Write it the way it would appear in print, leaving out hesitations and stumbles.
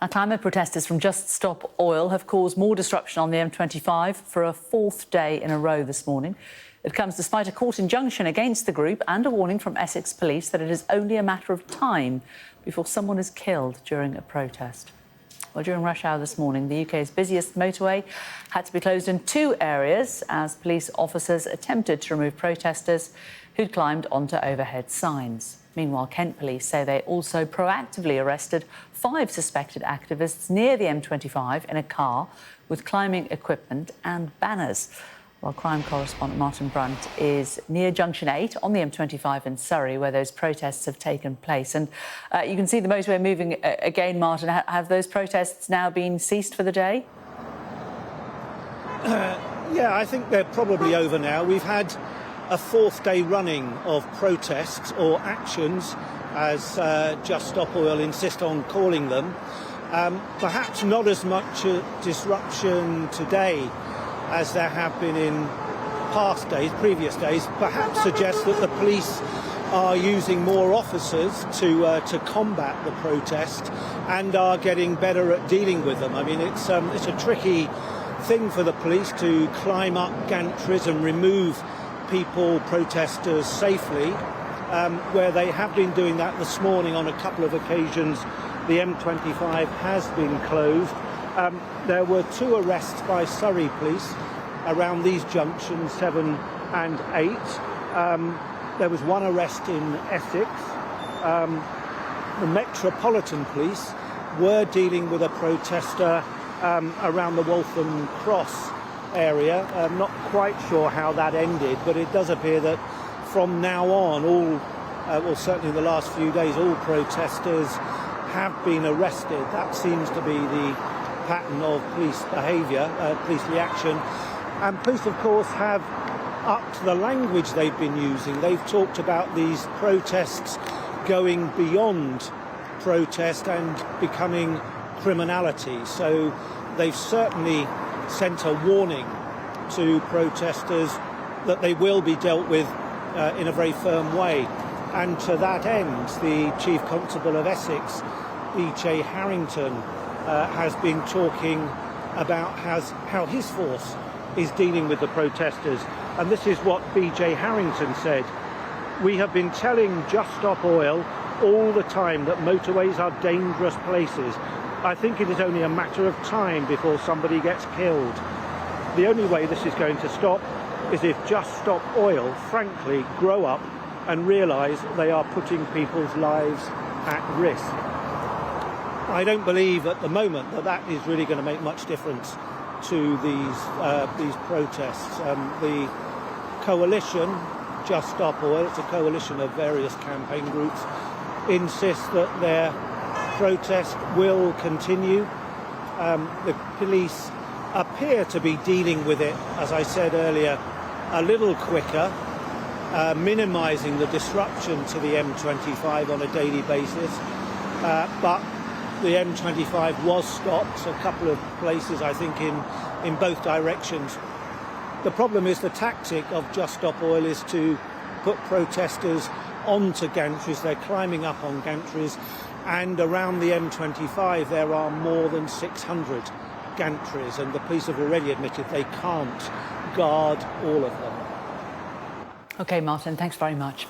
Climate protesters from Just Stop Oil have caused more disruption on the M25 for a fourth day in a row this morning. It comes despite a court injunction against the group and a warning from Essex police that it is only a matter of time before someone is killed during a protest. Well, during rush hour this morning, the UK's busiest motorway had to be closed in two areas as police officers attempted to remove protesters who'd climbed onto overhead signs. Meanwhile, Kent police say they also proactively arrested 5 suspected activists near the M25 in a car with climbing equipment and banners. While crime correspondent Martin Brunt is near Junction 8 on the M25 in Surrey, where those protests have taken place. And you can see the motorway moving again, Martin. Have those protests now been ceased for the day? Yeah, I think they're probably over now. We've had a fourth day running of protests or actions, as Just Stop Oil insist on calling them. Perhaps not as much disruption today as there have been in previous days, perhaps suggests that the police are using more officers to combat the protest and are getting better at dealing with them. I mean, it's a tricky thing for the police to climb up gantries and remove protesters safely, where they have been doing that this morning on a couple of occasions. The M25 has been closed. There were 2 arrests by Surrey police around these junctions 7 and 8. There was 1 arrest in Essex. The Metropolitan Police were dealing with a protester around the Waltham Cross area. I'm not quite sure how that ended, but it does appear that from now on, well, certainly in the last few days, all protesters have been arrested. That seems to be the pattern of police behaviour, police reaction. And police, of course, have upped the language they've been using. They've talked about these protests going beyond protest and becoming criminality. So they've certainly sent a warning to protesters that they will be dealt with in a very firm way. And to that end, the Chief Constable of Essex, B.J. Harrington, has been talking about how his force is dealing with the protesters. And this is what B.J. Harrington said: "We have been telling Just Stop Oil all the time that motorways are dangerous places. I think it is only a matter of time before somebody gets killed. The only way this is going to stop is if Just Stop Oil, frankly, grow up and realise they are putting people's lives at risk." I don't believe at the moment that is really going to make much difference to these protests. The coalition, Just Stop Oil, it's a coalition of various campaign groups, insists that their protest will continue. The police appear to be dealing with it, as I said earlier, a little quicker, minimising the disruption to the M25 on a daily basis. But the M25 was stopped a couple of places, I think, in both directions. The problem is the tactic of Just Stop Oil is to put protesters onto gantries. They're climbing up on gantries, and around the M25 there are more than 600 gantries, and the police have already admitted they can't guard all of them. OK, Martin, thanks very much.